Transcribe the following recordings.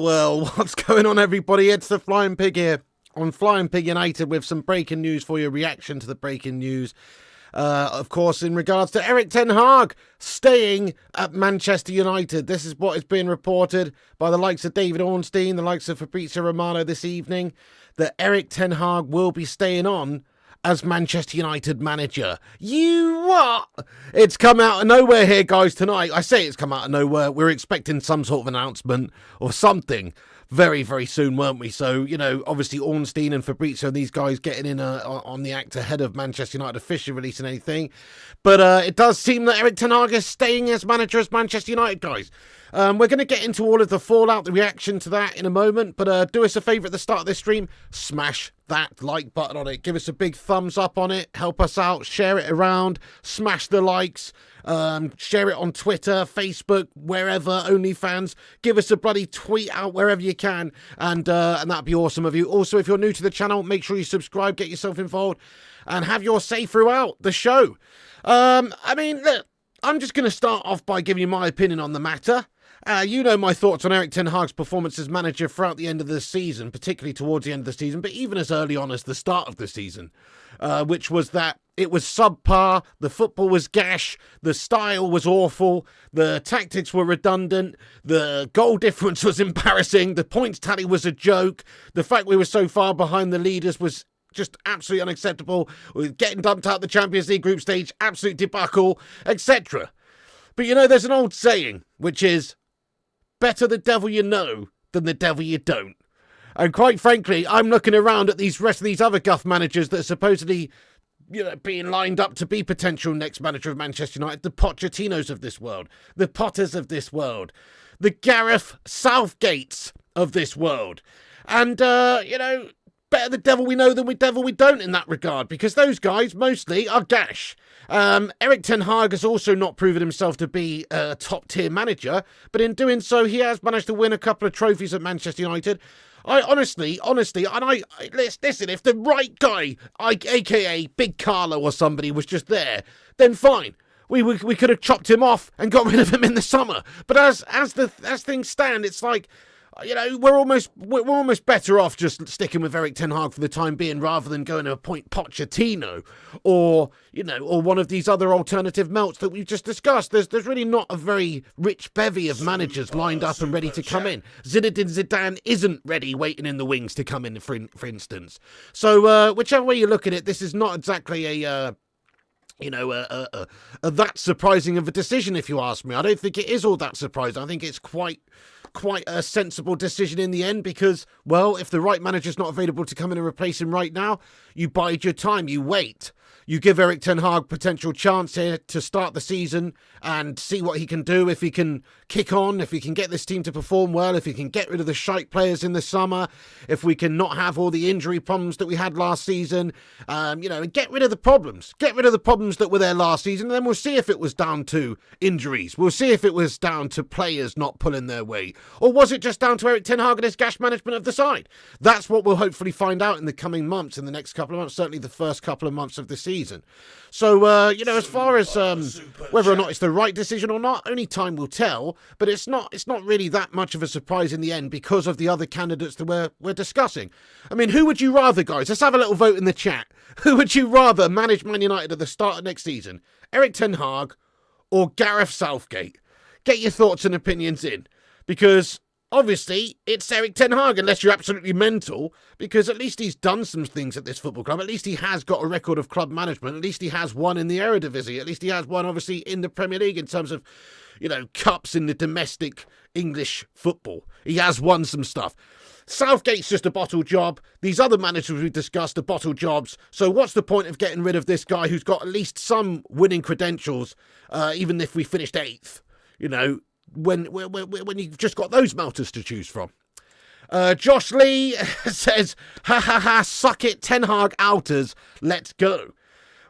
Well, what's going on, everybody? It's the Flying Pig here on Flying Pig United with some breaking news for your reaction to the breaking news. Of course, in regards to Erik Ten Hag staying at Manchester United. This is what is being reported by the likes of David Ornstein, the likes of Fabrizio Romano this evening, that Erik Ten Hag will be staying on as Manchester United manager. You what? It's come out of nowhere here, guys, tonight. I say it's come out of nowhere. We're expecting some sort of announcement or something very, very soon, weren't we? So, you know, obviously Ornstein and Fabrizio and these guys getting in on the act ahead of Manchester United officially releasing anything. But it does seem that Erik Ten Hag is staying as manager as Manchester United, guys. We're going to get into all of the fallout, the reaction to that in a moment. But do us a favour at the start of this stream. Smash that like button on it. Give us a big thumbs up on it. Help us out. Share it around. Smash the likes. Share it on Twitter, Facebook, wherever. OnlyFans. Give us a bloody tweet out wherever you can. And that'd be awesome of you. Also, if you're new to the channel, make sure you subscribe. Get yourself involved. And have your say throughout the show. I mean, look. I'm just going to start off by giving you my opinion on the matter. You know my thoughts on Erik Ten Hag's performance as manager throughout the end of the season, particularly towards the end of the season, but even as early on as the start of the season, which was that it was subpar, the football was gash, the style was awful, the tactics were redundant, the goal difference was embarrassing, the points tally was a joke, the fact we were so far behind the leaders was just absolutely unacceptable. We're getting dumped out the Champions League group stage, absolute debacle, etc. But you know, there's an old saying, which is, better the devil you know than the devil you don't. And quite frankly, I'm looking around at these rest of these other guff managers that are supposedly, you know, being lined up to be potential next manager of Manchester United, the Pochettinos of this world, the Potters of this world, the Gareth Southgates of this world. And, you know, better the devil we know than the devil we don't in that regard, because those guys mostly are gash. Erik Ten Hag has also not proven himself to be a top-tier manager, but in doing so, he has managed to win a couple of trophies at Manchester United. I honestly, listen, if the right guy, aka Big Carlo or somebody, was just there, then fine. We could have chopped him off and got rid of him in the summer. But as things stand, it's like, you know, we're almost better off just sticking with Erik Ten Hag for the time being, rather than going to appoint Pochettino or, you know, or one of these other alternative melts that we've just discussed. There's really not a very rich bevy of managers lined up and ready to come in. Zinedine Zidane isn't ready, waiting in the wings to come in, for instance. So whichever way you look at it, this is not exactly a that surprising of a decision, if you ask me. I don't think it is all that surprising. I think it's quite a sensible decision in the end, because, well, if the right manager's not available to come in and replace him right now, you bide your time, you wait. You give Erik Ten Hag potential chance here to start the season and see what he can do, if he can kick on, if he can get this team to perform well, if he can get rid of the shite players in the summer, if we can not have all the injury problems that we had last season, and get rid of the problems. Get rid of the problems that were there last season, and then we'll see if it was down to injuries. We'll see if it was down to players not pulling their weight. Or was it just down to Erik Ten Hag and his gash management of the side? That's what we'll hopefully find out in the coming months, in the next couple of months, certainly the first couple of months of the season. So, as far as whether or not it's the right decision or not, only time will tell. But it's not really that much of a surprise in the end, because of the other candidates that we're discussing. I mean, who would you rather, guys? Let's have a little vote in the chat. Who would you rather manage Man United at the start of next season? Erik Ten Hag or Gareth Southgate? Get your thoughts and opinions in, because obviously, it's Erik Ten Hag, unless you're absolutely mental, because at least he's done some things at this football club. At least he has got a record of club management. At least he has won in the Eredivisie. At least he has won, obviously, in the Premier League in terms of, cups in the domestic English football. He has won some stuff. Southgate's just a bottle job. These other managers we've discussed are bottle jobs. So what's the point of getting rid of this guy who's got at least some winning credentials, even if we finished 8th? You know, when you've just got those melters to choose from. Josh Lee says, ha ha ha, suck it, Ten Hag outers, let's go.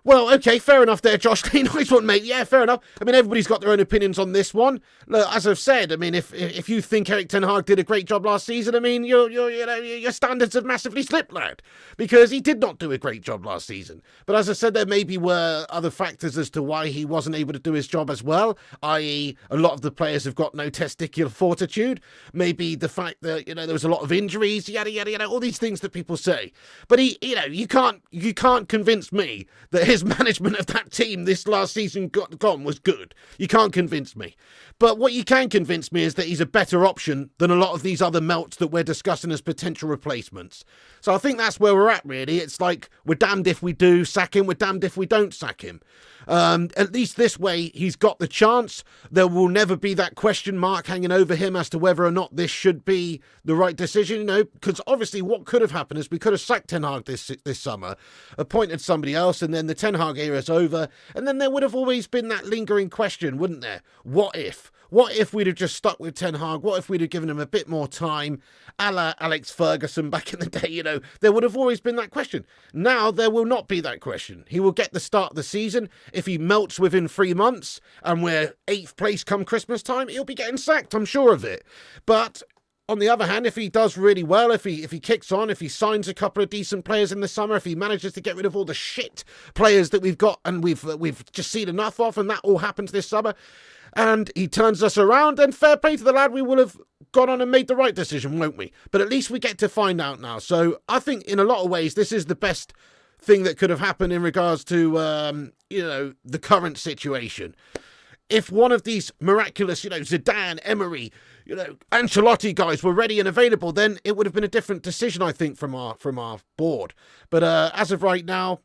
Well, okay, fair enough there, Josh Lee. Nice one, mate. Yeah, fair enough. I mean, everybody's got their own opinions on this one. Look, as I've said, I mean, if you think Erik Ten Hag did a great job last season, I mean, your standards have massively slipped, lad, because he did not do a great job last season. But as I said, there maybe were other factors as to why he wasn't able to do his job as well, i.e. a lot of the players have got no testicular fortitude. Maybe the fact that, there was a lot of injuries, yada, yada, yada, all these things that people say. But you can't convince me that his management of that team this last season gone was good. You can't convince me. But what you can convince me is that he's a better option than a lot of these other melts that we're discussing as potential replacements. So I think that's where we're at, really. It's like, we're damned if we do sack him, we're damned if we don't sack him. At least this way, he's got the chance. There will never be that question mark hanging over him as to whether or not this should be the right decision, because obviously what could have happened is we could have sacked Ten Hag this summer, appointed somebody else, and then the Ten Hag era is over, and then there would have always been that lingering question, wouldn't there? What if? What if we'd have just stuck with Ten Hag? What if we'd have given him a bit more time, a la Alex Ferguson back in the day, There would have always been that question. Now there will not be that question. He will get the start of the season. If he melts within 3 months and we're 8th place come Christmas time, he'll be getting sacked, I'm sure of it. But on the other hand, if he does really well, if he kicks on, if he signs a couple of decent players in the summer, if he manages to get rid of all the shit players that we've got and we've just seen enough of, and that all happens this summer, and he turns us around, then fair play to the lad, we will have gone on and made the right decision, won't we? But at least we get to find out now. So I think in a lot of ways, this is the best thing that could have happened in regards to, the current situation. If one of these miraculous, Zidane, Emery, Ancelotti guys were ready and available, then it would have been a different decision, I think, from our board. But as of right now,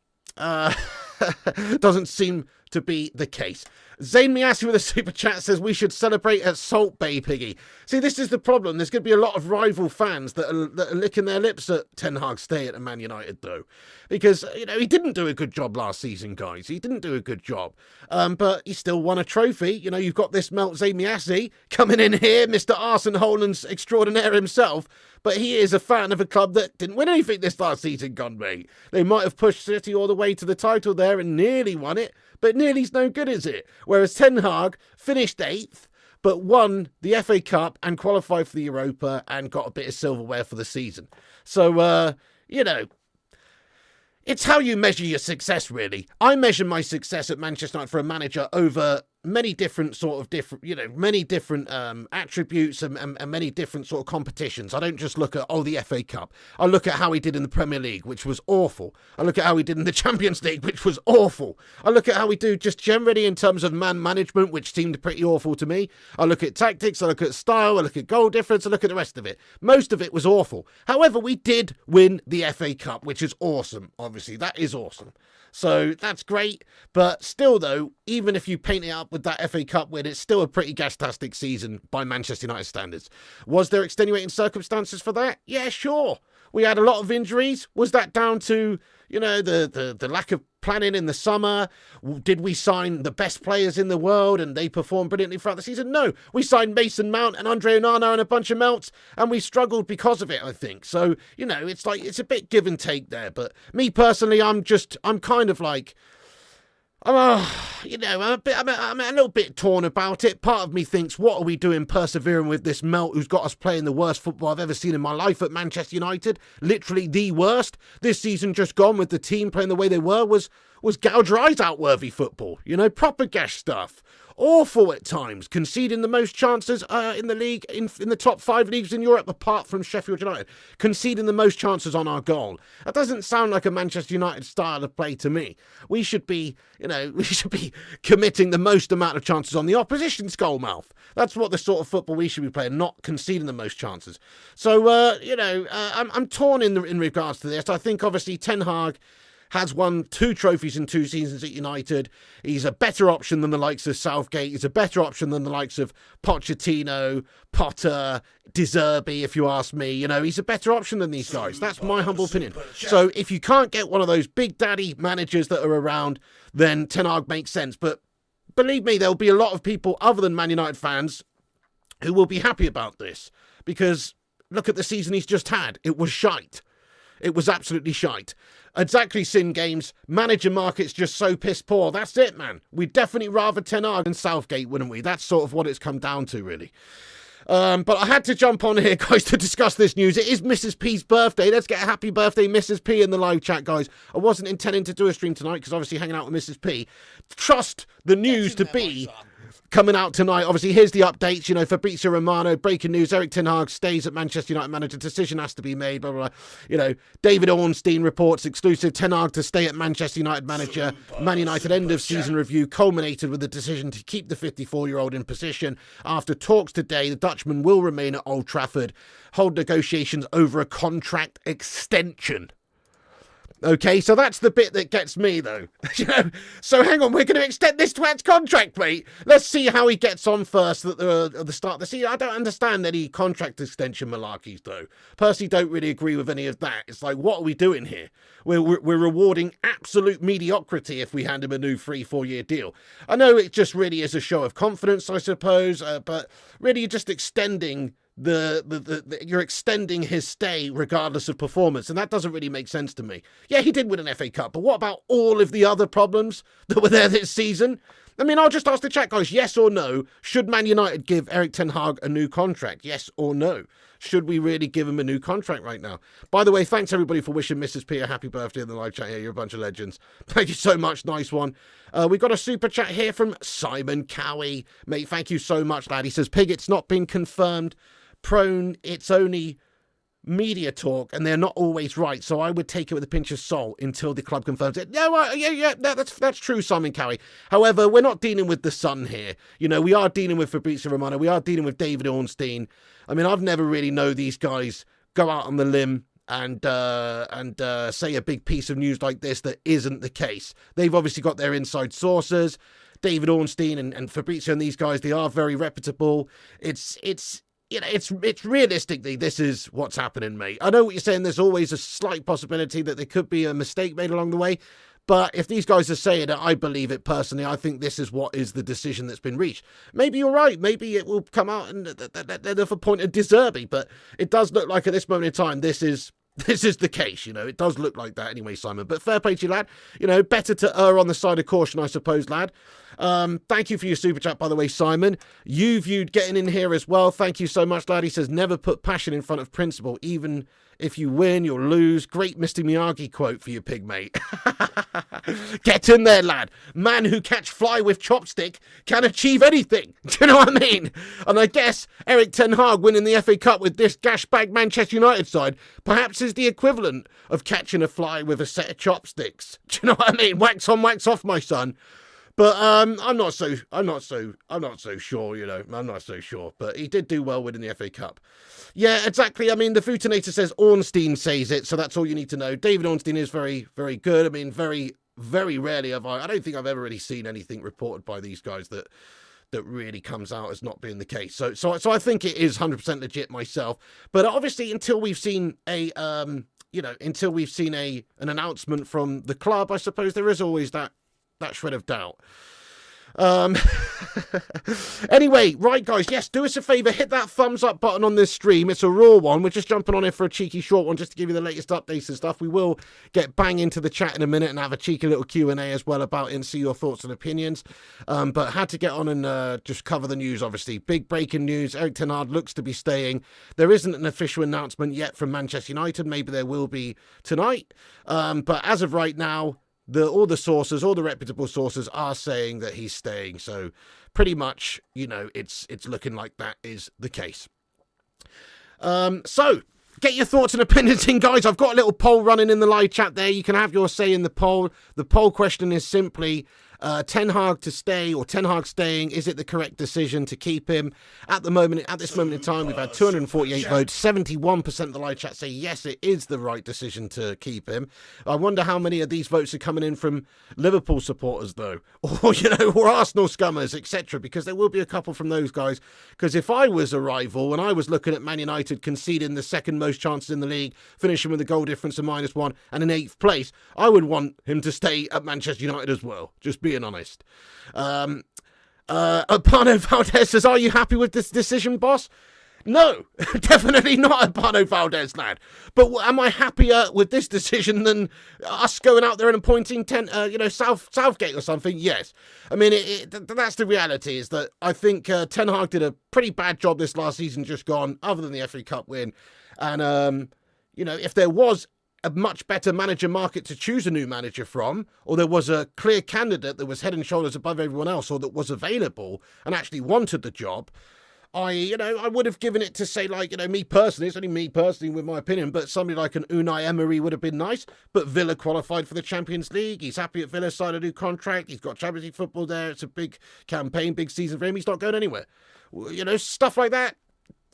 doesn't seem to be the case. Zayn Miasi with a super chat says we should celebrate at Salt Bay, Piggy. See, this is the problem. There's going to be a lot of rival fans that are licking their lips at Ten Hag's stay at Man United, though. Because, he didn't do a good job last season, guys. He didn't do a good job. But he still won a trophy. You've got this melt Zayn Miasi coming in here, Mr. Arsene Holland's extraordinaire himself. But he is a fan of a club that didn't win anything this last season, gone, mate. They might have pushed City all the way to the title there and nearly won it, but nearly's no good, is it? Whereas Ten Hag finished 8th, but won the FA Cup and qualified for the Europa and got a bit of silverware for the season. So, it's how you measure your success, really. I measure my success at Manchester United for a manager over many different attributes and many different sort of competitions. I don't just look at, the FA Cup. I look at how he did in the Premier League, which was awful. I look at how he did in the Champions League, which was awful. I look at how we do just generally in terms of man management, which seemed pretty awful to me. I look at tactics, I look at style, I look at goal difference, I look at the rest of it. Most of it was awful. However, we did win the FA Cup, which is awesome, obviously. That is awesome. So that's great, but still though, even if you paint it up with that FA Cup win, it's still a pretty gastastic season by Manchester United standards. Was there extenuating circumstances for that? Yeah, sure. We had a lot of injuries. Was that down to, the lack of planning in the summer? Did we sign the best players in the world and they performed brilliantly throughout the season? No. We signed Mason Mount and Andre Onana and a bunch of melts, and we struggled because of it, I think. So, it's like, it's a bit give and take there. But me personally, I'm kind of like, I'm a little bit torn about it. Part of me thinks, what are we doing persevering with this melt who's got us playing the worst football I've ever seen in my life at Manchester United? Literally the worst. This season just gone with the team playing the way they were was gouge your eyes out worthy football. Proper gash stuff. Awful at times, conceding the most chances in the league, in the top 5 leagues in Europe, apart from Sheffield United, conceding the most chances on our goal. That doesn't sound like a Manchester United style of play to me. We should be committing the most amount of chances on the opposition's goal mouth. That's what the sort of football we should be playing, not conceding the most chances. So, I'm torn in regards to this. I think obviously Ten Hag has won 2 trophies in 2 seasons at United. He's a better option than the likes of Southgate. He's a better option than the likes of Pochettino, Potter, De Zerbi, if you ask me. You know, he's a better option than these guys. That's my humble opinion. So if you can't get one of those big daddy managers that are around, then Ten Hag makes sense. But believe me, there'll be a lot of people other than Man United fans who will be happy about this, because look at the season he's just had. It was shite. It was absolutely shite. Exactly, Sin Games. Manager market's just so piss poor. That's it, man. We'd definitely rather Ten Hag than Southgate, wouldn't we? That's sort of what it's come down to, really. But I had to jump on here, guys, to discuss this news. It is Mrs. P's birthday. Let's get a happy birthday, Mrs. P, in the live chat, guys. I wasn't intending to do a stream tonight because obviously hanging out with Mrs. P. Trust the news to be coming out tonight. Obviously, here's the updates. You know, Fabrizio Romano, breaking news. Erik Ten Hag stays at Manchester United manager. Decision has to be made, blah, blah, blah. You know, David Ornstein reports exclusive. Ten Hag to stay at Manchester United manager. Man United end of season review culminated with the decision to keep the 54-year-old in position. After talks today, the Dutchman will remain at Old Trafford, hold negotiations over a contract extension. Okay, so that's the bit that gets me, though. You know, so hang on, we're going to extend this twat's contract, mate. Let's see how he gets on first at the start of the season. I don't understand any contract extension malarkeys, though. Personally, don't really agree with any of that. It's like, what are we doing here? We're rewarding absolute mediocrity if we hand him a new 3-4 year deal. I know it just really is a show of confidence, I suppose, but really you're just extending you're extending his stay regardless of performance, and that doesn't really make sense to me. Yeah, he did win an FA Cup, but what about all of the other problems that were there this season? I mean, I'll just ask the chat, guys, yes or no, should Man United give Erik Ten Hag a new contract? Yes or no? Should we really give him a new contract right now? By the way, thanks everybody for wishing Mrs. P a happy birthday in the live chat here. You're a bunch of legends. Thank you so much. Nice one. We got a super chat here from Simon Cowie. Mate, thank you so much, lad. He says, Pig, it's not been confirmed. Prone, it's only media talk, and they're not always right, so I would take it with a pinch of salt until the club confirms it. Yeah, that's true, Simon Cowie. However, we're not dealing with the Sun here. You know, we are dealing with Fabrizio Romano, we are dealing with David Ornstein. I mean, I've never really known these guys go out on the limb and say a big piece of news like this that isn't the case. They've obviously got their inside sources. David Ornstein and Fabrizio and these guys, they are very reputable. You know, it's realistically, this is what's happening, mate. I know what you're saying. There's always a slight possibility that there could be a mistake made along the way. But if these guys are saying it, I believe it personally. I think this is what is the decision that's been reached. Maybe you're right. Maybe it will come out and they've appointed De Zerbi. But it does look like at this moment in time, this is the case, you know. It does look like that anyway, Simon. But fair play to you, lad. You know, better to err on the side of caution, I suppose, lad. Thank you for your super chat, by the way, Simon. You viewed getting in here as well. Thank you so much, lad. He says, never put passion in front of principle. Even if you win, you'll lose. Great Mr. Miyagi quote for you, pig, mate. Get in there, lad. Man who catch fly with chopstick can achieve anything. Do you know what I mean? And I guess Erik Ten Hag winning the FA Cup with this gashbag Manchester United side perhaps is the equivalent of catching a fly with a set of chopsticks. Do you know what I mean? Wax on, wax off, my son. But I'm not so sure, you know. I'm not so sure. But he did do well winning the FA Cup. Yeah, exactly. I mean, the Futinator says Ornstein says it, so that's all you need to know. David Ornstein is very, very good. I mean, very, very rarely have I don't think I've ever really seen anything reported by these guys that really comes out as not being the case. So I think it is 100% legit myself. But obviously, until we've seen an announcement from the club, I suppose there is always that shred of doubt. Anyway, right, guys, yes, do us a favour, hit that thumbs up button on this stream. It's a raw one. We're just jumping on it for a cheeky short one just to give you the latest updates and stuff. We will get bang into the chat in a minute and have a cheeky little Q&A as well about it and see your thoughts and opinions. But had to get on and just cover the news, obviously. Big breaking news. Erik Ten Hag looks to be staying. There isn't an official announcement yet from Manchester United. Maybe there will be tonight. But as of right now, all the reputable sources are saying that he's staying. So pretty much, you know, it's looking like that is the case. So get your thoughts and opinions in, guys. I've got a little poll running in the live chat there. You can have your say in the poll. The poll question is simply, Ten Hag to stay, or Ten Hag staying, is it the correct decision to keep him? At this moment in time, we've had 248 votes. 71% of the live chat say yes, it is the right decision to keep him. I wonder how many of these votes are coming in from Liverpool supporters, though, or or Arsenal scummers, etc. Because there will be a couple from those guys. Because if I was a rival and I was looking at Man United conceding the second most chances in the league, finishing with a goal difference of -1 and in 8th place, I would want him to stay at Manchester United as well. Just being honest. Apano Valdez says, "Are you happy with this decision, boss?" No, definitely not Apano Valdez, lad. But am I happier with this decision than us going out there and appointing Southgate or something? Yes. I mean, that's the reality, is that I think Ten Hag did a pretty bad job this last season just gone, other than the FA Cup win. And, if there was a much better manager market to choose a new manager from, or there was a clear candidate that was head and shoulders above everyone else, or that was available and actually wanted the job, I would have given it to, say, me personally, it's only me personally with my opinion, but somebody like an Unai Emery would have been nice. But Villa qualified for the Champions League. He's happy at Villa, signed a new contract. He's got Champions League football there. It's a big campaign, big season for him. He's not going anywhere. Stuff like that.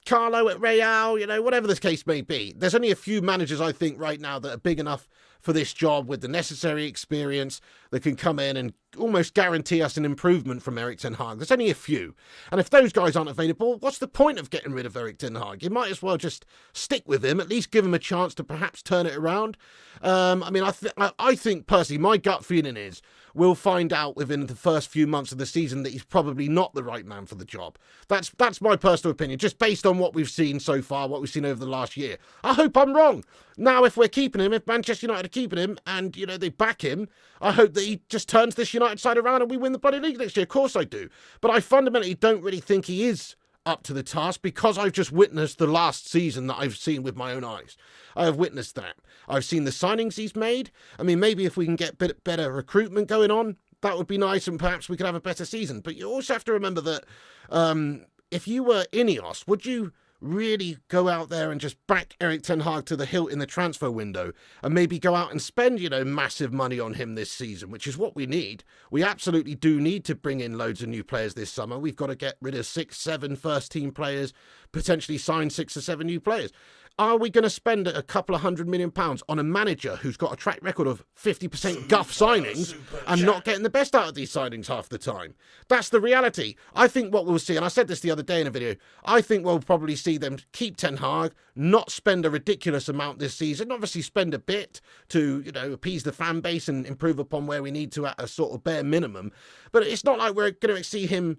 Carlo at Real, whatever this case may be. There's only a few managers, I think, right now that are big enough for this job with the necessary experience that can come in and almost guarantee us an improvement from Erik Ten Hag. There's only a few. And if those guys aren't available, what's the point of getting rid of Erik Ten Hag? You might as well just stick with him, at least give him a chance to perhaps turn it around. I think personally, my gut feeling is we'll find out within the first few months of the season that he's probably not the right man for the job. That's my personal opinion, just based on what we've seen so far, what we've seen over the last year. I hope I'm wrong. Now, if we're keeping him, if Manchester United are keeping him and, they back him, I hope that he just turns this United side around and we win the bloody league next year. Of course I do. But I fundamentally don't really think he is up to the task, because I've just witnessed the last season that I've seen with my own eyes. I have witnessed that. I've seen the signings he's made. I mean, maybe if we can get better recruitment going on, that would be nice, and perhaps we could have a better season. But you also have to remember that if you were Ineos, would you really go out there and just back Erik Ten Hag to the hilt in the transfer window and maybe go out and spend, massive money on him this season, which is what we need. We absolutely do need to bring in loads of new players this summer. We've got to get rid of 6-7 first team players, potentially sign 6 or 7 new players. Are we going to spend a couple of £100 million on a manager who's got a track record of 50% guff signings and not getting the best out of these signings half the time? That's the reality. I think what we'll see, and I said this the other day in a video, I think we'll probably see them keep Ten Hag, not spend a ridiculous amount this season, obviously spend a bit to, appease the fan base and improve upon where we need to at a sort of bare minimum. But it's not like we're going to see him,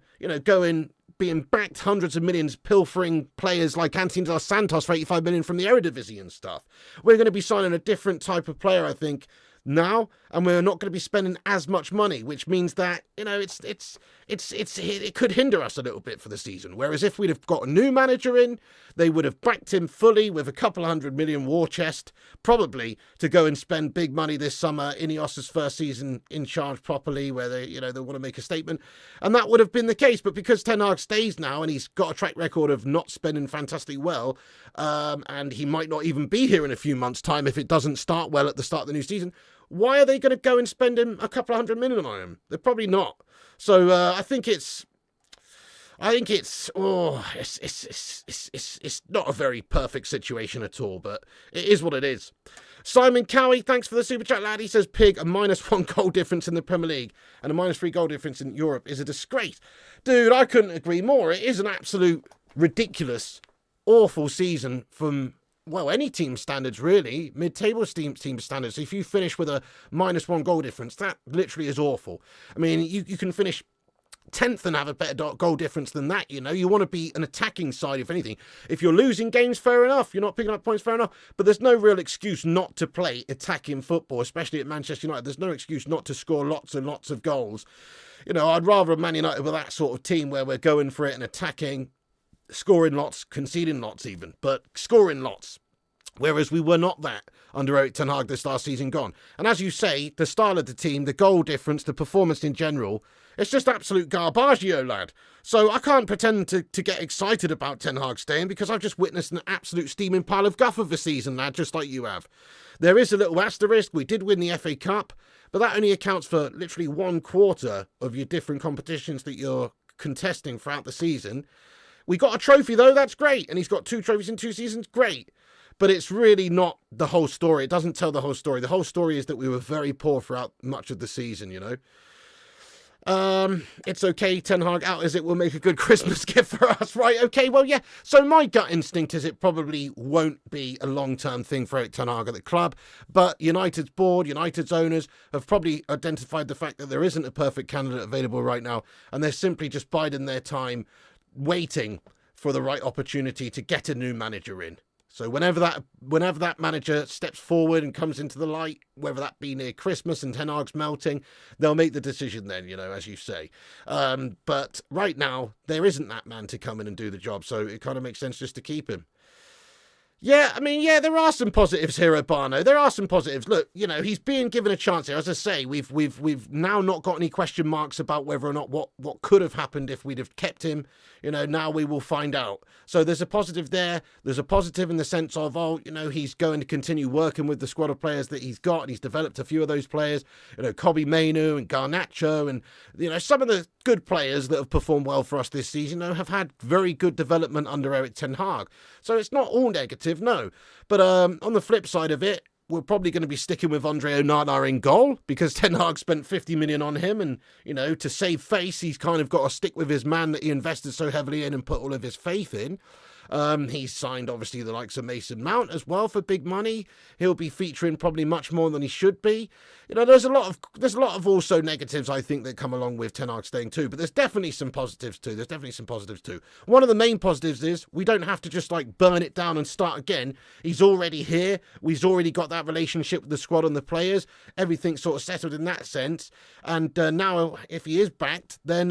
being backed hundreds of millions, pilfering players like Anthony Dos Santos for 85 million from the Eredivisie and stuff. We're going to be signing a different type of player, I think, now, and we're not going to be spending as much money, which means that it could hinder us a little bit for the season. Whereas if we'd have got a new manager in, they would have backed him fully with a couple $100 million war chest, probably to go and spend big money this summer. Ineos's first season in charge properly, where they want to make a statement, and that would have been the case. But because Ten Hag stays now and he's got a track record of not spending fantastically well, and he might not even be here in a few months' time if it doesn't start well at the start of the new season, why are they going to go and spend him a couple of $100 million on him? They're probably not. So I think it's not a very perfect situation at all, but it is what it is. Simon Cowie, thanks for the super chat, lad. He says, Pig, a -1 goal difference in the Premier League and a -3 goal difference in Europe is a disgrace. Dude, I couldn't agree more. It is an absolute ridiculous, awful season from, well, any team standards, really. Mid-table team standards. If you finish with a -1 goal difference, that literally is awful. I mean, you can finish 10th and have a better goal difference than that, You want to be an attacking side, if anything. If you're losing games, fair enough. You're not picking up points, fair enough. But there's no real excuse not to play attacking football, especially at Manchester United. There's no excuse not to score lots and lots of goals. I'd rather Man United with that sort of team where we're going for it and attacking, scoring lots, conceding lots even, but scoring lots. Whereas we were not that under Erik Ten Hag this last season gone. And as you say, the style of the team, the goal difference, the performance in general, it's just absolute garbaggio, lad. So I can't pretend to get excited about Ten Hag staying, because I've just witnessed an absolute steaming pile of guff of a season, lad, just like you have. There is a little asterisk. We did win the FA Cup, but that only accounts for literally 1/4 of your different competitions that you're contesting throughout the season. We got a trophy though, that's great, and he's got 2 trophies in 2 seasons, great. But it's really not the whole story. It doesn't tell the whole story. The whole story is that we were very poor throughout much of the season, you know. It's okay, Ten Hag out as it will make a good Christmas gift for us, right? Okay, well, yeah. So my gut instinct is it probably won't be a long-term thing for Erik Ten Hag at the club, but United's board, United's owners have probably identified the fact that there isn't a perfect candidate available right now, and they're simply just biding their time, waiting for the right opportunity to get a new manager in. So whenever that manager steps forward and comes into the light, whether that be near Christmas and Ten Hag's melting, they'll make the decision then, you know, as you say. But right now, there isn't that man to come in and do the job, so it kind of makes sense just to keep him. Yeah, I mean, yeah, there are some positives here at Barno. There are some positives. Look, you know, he's being given a chance here. As I say, we've now not got any question marks about whether or not what could have happened if we'd have kept him. You know, now we will find out. So there's a positive there. There's a positive in the sense of, oh, you know, he's going to continue working with the squad of players that he's got. And he's developed a few of those players, you know, Kobbie Mainoo and Garnacho, and, you know, some of the good players that have performed well for us this season, you know, have had very good development under Erik Ten Hag. So it's not all negative, no. But on the flip side of it, we're probably going to be sticking with Andre Onana in goal because Ten Hag spent 50 million on him, and, you know, to save face, he's kind of got to stick with his man that he invested so heavily in and put all of his faith in. He's signed, obviously, the likes of Mason Mount as well for big money. He'll be featuring probably much more than he should be. You know, there's a lot of also negatives, I think, that come along with Ten Hag staying too, but there's definitely some positives too. One of the main positives is we don't have to just, like, burn it down and start again. He's already here. We've already got that relationship with the squad and the players. Everything's sort of settled in that sense. And now, if he is backed, then,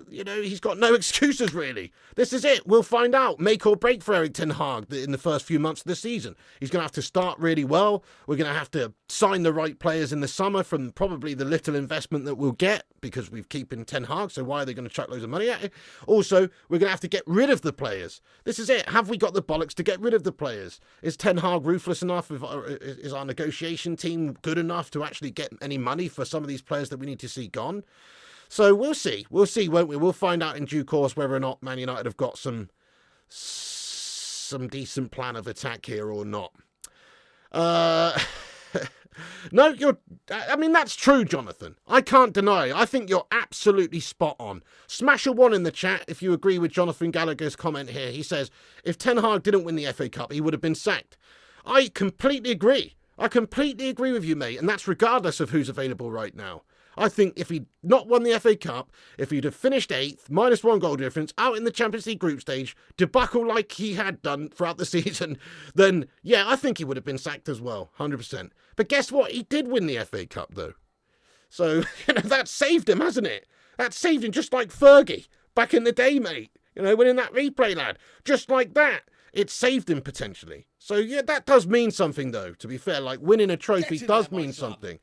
you know, he's got no excuses, really. This is it. We'll find out. Make or break for Erik Ten Hag in the first few months of the season. He's going to have to start really well. We're going to have to sign the right players in the summer from probably the little investment that we'll get because we've keeping Ten Hag, so why are they going to chuck loads of money at it? Also, we're going to have to get rid of the players. This is it. Have we got the bollocks to get rid of the players? Is Ten Hag ruthless enough? Is our negotiation team good enough to actually get any money for some of these players that we need to see gone? So we'll see. We'll see, won't we? We'll find out in due course whether or not Man United have got some decent plan of attack here or not. No, I mean, that's true, Jonathan. I can't deny. I think you're absolutely spot on. Smash a 1 in the chat if you agree with Jonathan Gallagher's comment here. He says, if Ten Hag didn't win the FA Cup, he would have been sacked. I completely agree. I completely agree with you, mate. And that's regardless of who's available right now. I think if he'd not won the FA Cup, if he'd have finished 8th, -1 goal difference, out in the Champions League group stage, debacle like he had done throughout the season, then, yeah, I think he would have been sacked as well, 100%. But guess what? He did win the FA Cup, though. So, you know, that saved him, hasn't it? That saved him just like Fergie back in the day, mate. You know, winning that replay, lad. Just like that. It saved him, potentially. So, yeah, that does mean something, though, to be fair. Like, winning a trophy does mean something.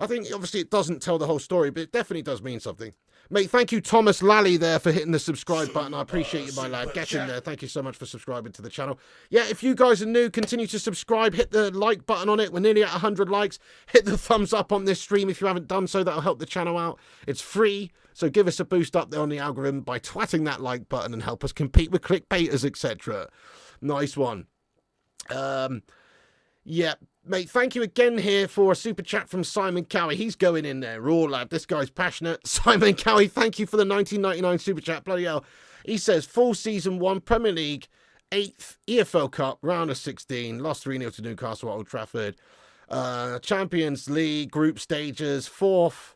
I think, obviously, it doesn't tell the whole story, but it definitely does mean something. Mate, thank you, Thomas Lally, there, for hitting the subscribe button. I appreciate you, my lad. Get in there. Thank you so much for subscribing to the channel. Yeah, if you guys are new, continue to subscribe. Hit the like button on it. We're nearly at 100 likes. Hit the thumbs up on this stream if you haven't done so. That'll help the channel out. It's free, so give us a boost up there on the algorithm by twatting that like button and help us compete with clickbaiters, etc. Nice one. Yeah, mate, thank you again here for a super chat from Simon Cowie. He's going in there raw, lad. This guy's passionate. Simon Cowie, thank you for the 1999 super chat. Bloody hell. He says, full season 1, Premier League, 8th, EFL Cup, round of 16, lost 3-0 to Newcastle at Old Trafford. Champions League, group stages, 4th,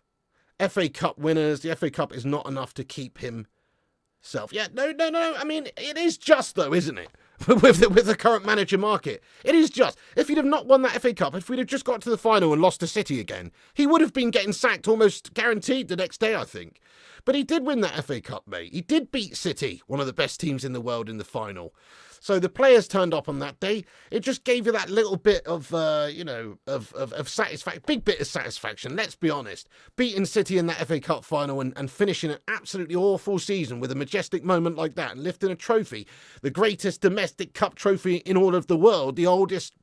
FA Cup winners. The FA Cup is not enough to keep himself. Yeah, no. I mean, it is just, though, isn't it? with the current manager market. It is just. If he'd have not won that FA Cup, if we'd have just got to the final and lost to City again, he would have been getting sacked almost guaranteed the next day, I think. But he did win that FA Cup, mate. He did beat City, one of the best teams in the world, in the final. So the players turned up on that day. It just gave you that little bit of, of satisfaction, big bit of satisfaction, let's be honest. Beating City in that FA Cup final and finishing an absolutely awful season with a majestic moment like that and lifting a trophy, the greatest domestic cup trophy in all of the world, the oldest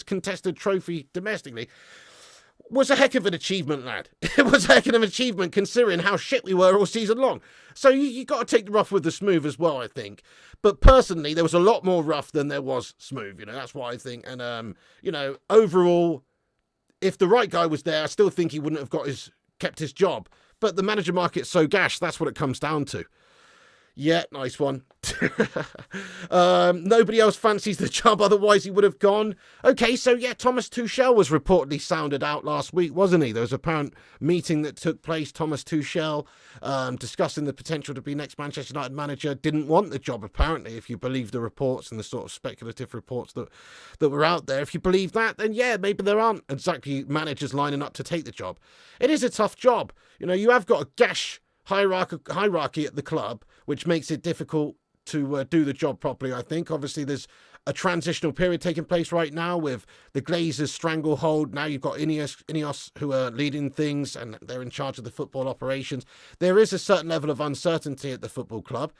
contested trophy domestically. was a heck of an achievement, lad. It was a heck of an achievement considering how shit we were all season long. So you got to take the rough with the smooth as well, I think. But personally, there was a lot more rough than there was smooth. That's what I think. And overall, if the right guy was there, I still think he wouldn't have kept his job. But the manager market's so gash, that's what it comes down to. Yeah, nice one. Nobody else fancies the job, otherwise he would have gone. Okay, so yeah, Thomas Tuchel was reportedly sounded out last week, wasn't he? There was an apparent meeting that took place. Thomas Tuchel discussing the potential to be next Manchester United manager. Didn't want the job, apparently, if you believe the reports and the sort of speculative reports that were out there. If you believe that, then yeah, maybe there aren't exactly managers lining up to take the job. It is a tough job. You have got a gash hierarchy at the club, which makes it difficult to do the job properly, I think. Obviously, there's a transitional period taking place right now with the Glazers' stranglehold. Now you've got Ineos who are leading things and they're in charge of the football operations. There is a certain level of uncertainty at the football club.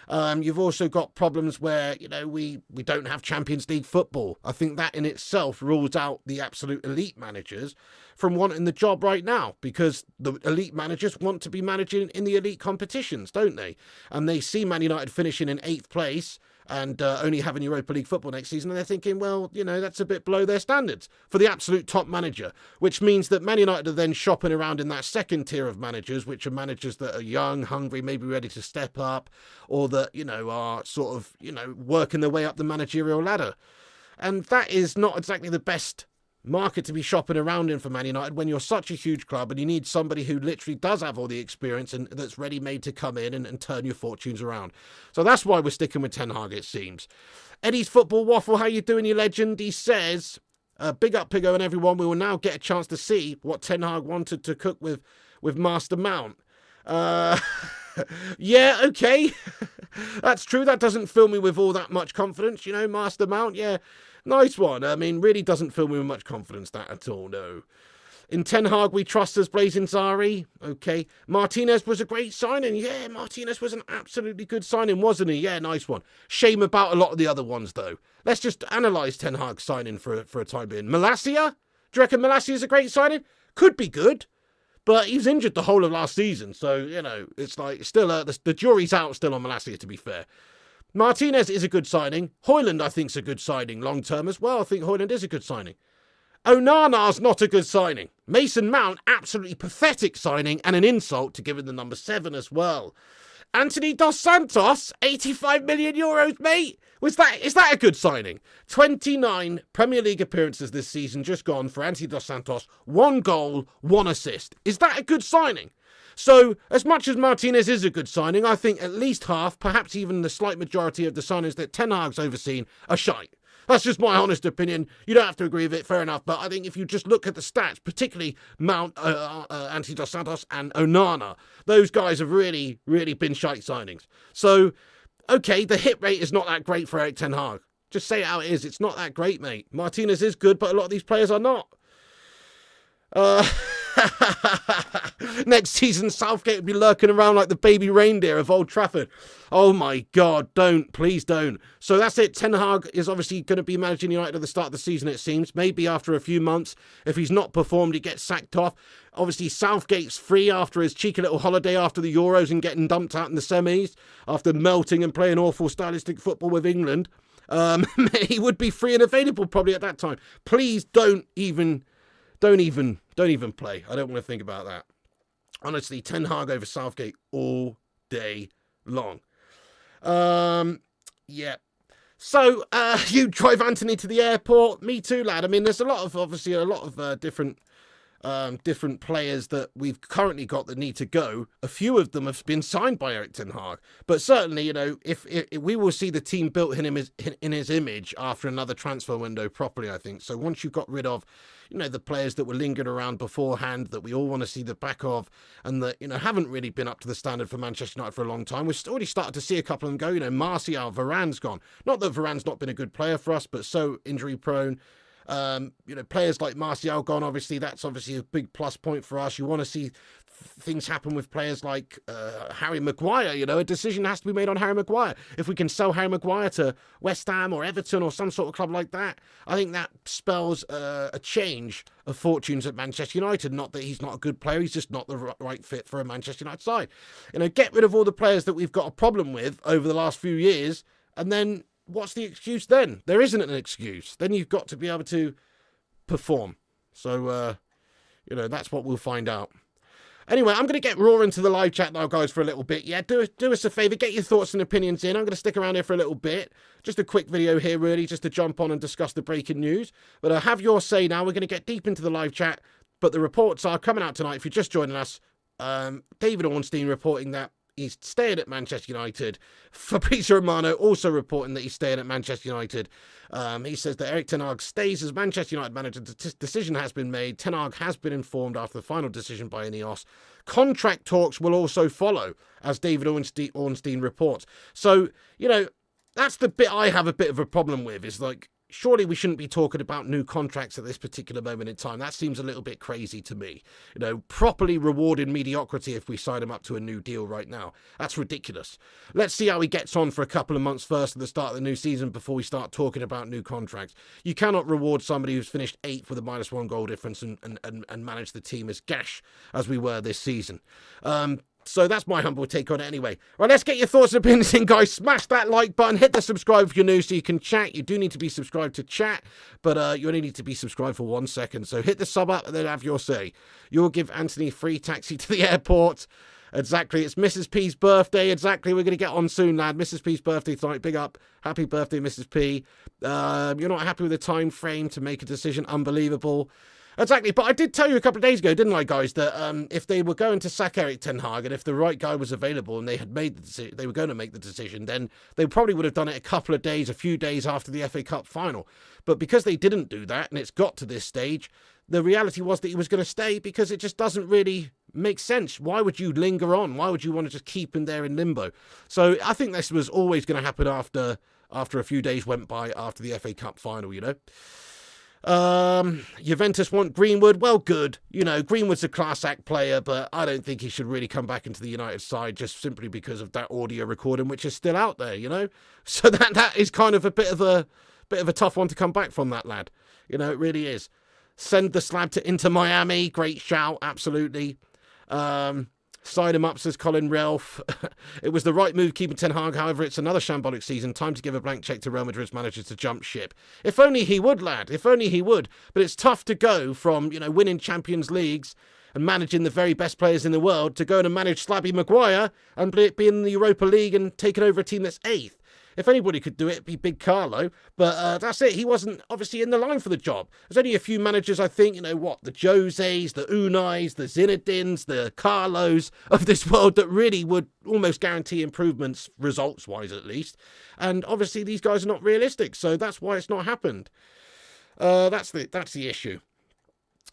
You've also got problems where, we don't have Champions League football. I think that in itself rules out the absolute elite managers from wanting the job right now, because the elite managers want to be managing in the elite competitions, don't they? And they see Man United finishing in 8th place and only having Europa League football next season, and they're thinking, well, that's a bit below their standards for the absolute top manager, which means that Man United are then shopping around in that second tier of managers, which are managers that are young, hungry, maybe ready to step up, or that, are sort of, working their way up the managerial ladder. And that is not exactly the best market to be shopping around in for Man United when you're such a huge club and you need somebody who literally does have all the experience and that's ready-made to come in and turn your fortunes around. So that's why we're sticking with Ten Hag, it seems. Eddie's Football Waffle, how you doing, you legend? He says, big up, Pigo and everyone. We will now get a chance to see what Ten Hag wanted to cook with Master Mount. Yeah, okay. That's true. That doesn't fill me with all that much confidence. Master Mount, yeah. Nice one. I mean, really doesn't fill me with much confidence, that at all, no. In Ten Hag, we trust as Blazing Zari. Okay. Martinez was a great signing. Yeah, Martinez was an absolutely good signing, wasn't he? Yeah, nice one. Shame about a lot of the other ones, though. Let's just analyse Ten Hag's signing for a time being. Malacia? Do you reckon Malacia's a great signing? Could be good. But he was injured the whole of last season, so, it's like, still, the jury's out still on Malacia, to be fair. Martinez is a good signing. Højlund, I think, is a good signing long-term as well. I think Højlund is a good signing. Onana's not a good signing. Mason Mount, absolutely pathetic signing and an insult to giving the number 7 as well. Anthony Dos Santos, 85 million euros, mate. Is that a good signing? 29 Premier League appearances this season just gone for Anthony Dos Santos. 1 goal, 1 assist. Is that a good signing? So, as much as Martinez is a good signing, I think at least half, perhaps even the slight majority of the signings that Ten Hag's overseen are shite. That's just my honest opinion. You don't have to agree with it, fair enough. But I think if you just look at the stats, particularly Mount, Anthony Dos Santos and Onana, those guys have really, really been shite signings. So, okay, the hit rate is not that great for Erik Ten Hag. Just say it how it is. It's not that great, mate. Martinez is good, but a lot of these players are not. Next season, Southgate will be lurking around like the baby reindeer of Old Trafford. Oh my God, please don't. So that's it. Ten Hag is obviously going to be managing United at the start of the season, it seems. Maybe after a few months, if he's not performed, he gets sacked off. Obviously, Southgate's free after his cheeky little holiday after the Euros and getting dumped out in the semis, after melting and playing awful stylistic football with England. He would be free and available probably at that time. Please don't even play. I don't want to think about that. Honestly, Ten Hag over Southgate all day long. Yeah. So, you drive Anthony to the airport. Me too, lad. I mean, there's a lot of different players that we've currently got that need to go. A few of them have been signed by Erik Ten Hag. But certainly, if we will see the team built in his image after another transfer window properly, I think. So once you've got rid of, the players that were lingered around beforehand that we all want to see the back of and that, haven't really been up to the standard for Manchester United for a long time. We've already started to see a couple of them go. Martial, Varane's gone. Not that Varane's not been a good player for us, but so injury prone. Players like Martial gone, obviously, that's obviously a big plus point for us. You want to see things happen with players like Harry Maguire. A decision has to be made on Harry Maguire. If we can sell Harry Maguire to West Ham or Everton or some sort of club like that, I think that spells a change of fortunes at Manchester United. Not that he's not a good player, he's just not the right fit for a Manchester United side. Get rid of all the players that we've got a problem with over the last few years, and then what's the excuse then? There isn't an excuse. Then you've got to be able to perform. So, that's what we'll find out. Anyway, I'm going to get raw into the live chat now, guys, for a little bit. Yeah, do us a favour, get your thoughts and opinions in. I'm going to stick around here for a little bit. Just a quick video here, really, just to jump on and discuss the breaking news. But have your say now. We're going to get deep into the live chat. But the reports are coming out tonight. If you're just joining us, David Ornstein reporting that he's staying at Manchester United. Fabrizio Romano also reporting that he's staying at Manchester United. He says that Erik Ten Hag stays as Manchester United manager. The decision has been made. Ten Hag has been informed after the final decision by Ineos. Contract talks will also follow, as David Ornstein reports. So, that's the bit I have a bit of a problem with, is like, surely we shouldn't be talking about new contracts at this particular moment in time. That seems a little bit crazy to me. Properly rewarding mediocrity if we sign him up to a new deal right now. That's ridiculous. Let's see how he gets on for a couple of months first at the start of the new season before we start talking about new contracts. You cannot reward somebody who's finished 8th with a -1 goal difference and manage the team as gash as we were this season. So that's my humble take on it anyway. Right, let's get your thoughts and opinions in, guys. Smash that like button. Hit the subscribe if you're new so you can chat. You do need to be subscribed to chat, but you only need to be subscribed for 1 second. So hit the sub up and then have your say. You'll give Anthony a free taxi to the airport. Exactly. It's Mrs. P's birthday. Exactly. We're going to get on soon, lad. Mrs. P's birthday tonight. Big up. Happy birthday, Mrs. P. You're not happy with the time frame to make a decision. Unbelievable. Exactly, but I did tell you a couple of days ago, didn't I, guys, that if they were going to sack Erik Ten Hag and if the right guy was available and they had made the decision, they were going to make the decision, then they probably would have done it a few days after the FA Cup final. But because they didn't do that and it's got to this stage, the reality was that he was going to stay because it just doesn't really make sense. Why would you linger on? Why would you want to just keep him there in limbo? So I think this was always going to happen after a few days went by after the FA Cup final, Juventus want Greenwood. Well, good. Greenwood's a class act player, but I don't think he should really come back into the United side just simply because of that audio recording, which is still out there, So that is kind of a bit of a tough one to come back from, that lad. It really is. Send the slab to Inter Miami. Great shout. Absolutely. Sign him up, says Colin Ralph. It was the right move keeping Ten Hag. However, it's another shambolic season. Time to give a blank check to Real Madrid's manager to jump ship. If only he would, lad. If only he would. But it's tough to go from, winning Champions Leagues and managing the very best players in the world to go and manage Slabby Maguire and be in the Europa League and taking over a team that's 8th. If anybody could do it, it'd be Big Carlo. But that's it. He wasn't obviously in the line for the job. There's only a few managers, I think, the Joses, the Unais, the Zinedines, the Carlos of this world that really would almost guarantee improvements, results-wise at least. And obviously these guys are not realistic, so that's why it's not happened. That's the issue.